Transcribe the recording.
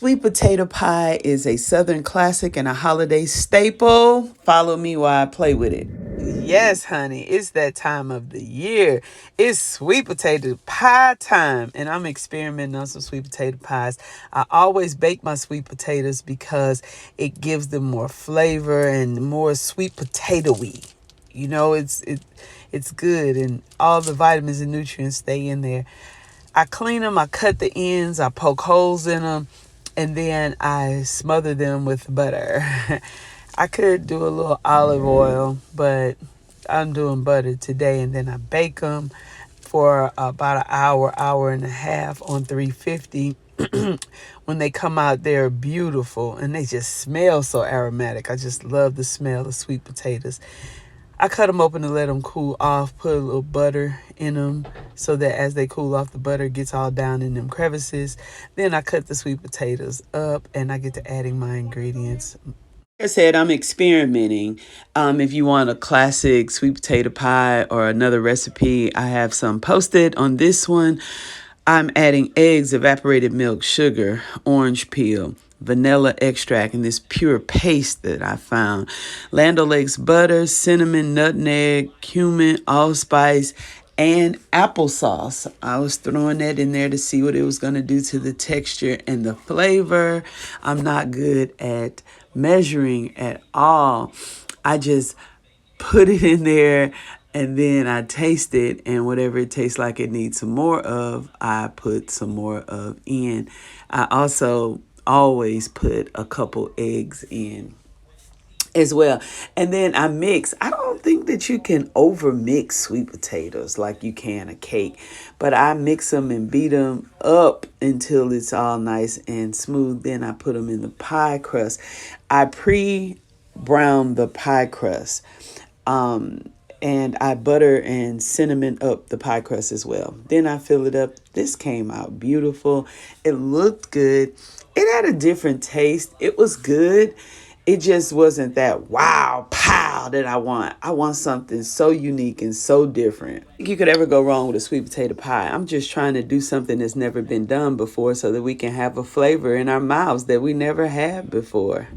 Sweet potato pie is a Southern classic and a holiday staple. Follow me while I play with it. Yes, honey, it's that time of the year. It's sweet potato pie time, and I'm experimenting on some sweet potato pies. I always bake my sweet potatoes because it gives them more flavor and more sweet potato-y. You know, it's good, and all the vitamins and nutrients stay in there. I clean them, I cut the ends, I poke holes in them, and then I smother them with butter. I could do a little olive oil, but I'm doing butter today, and then I bake them for about an hour, hour and a half on 350. When they come out, they're beautiful, and they just smell so aromatic. I just love the smell of sweet potatoes. I cut them open to let them cool off, put a little butter in them so that as they cool off, the butter gets all down in them crevices. Then I cut the sweet potatoes up and I get to adding my ingredients. Like I said, I'm experimenting. If you want a classic sweet potato pie or another recipe, I have some posted on this one. I'm adding eggs, evaporated milk, sugar, orange peel, vanilla extract, and this pure paste that I found. Land O'Lakes butter, cinnamon, nutmeg, cumin, allspice, and applesauce. I was throwing that in there to see what it was going to do to the texture and the flavor. I'm not good at measuring at all. I just put it in there and then I taste it, and whatever it tastes like it needs some more of, I put some more of in. I also always put a couple eggs in as well. And then I mix. I don't think that you can over mix sweet potatoes like you can a cake, but I mix them and beat them up until it's all nice and smooth. Then I put them in the pie crust. I pre-brown the pie crust. And I butter and cinnamon up the pie crust as well. Then I fill it up. This came out beautiful. It looked good. It had a different taste. It was good. It just wasn't that wow, pow that I want. I want something so unique and so different. I don't think you could ever go wrong with a sweet potato pie. I'm just trying to do something that's never been done before so that we can have a flavor in our mouths that we never had before.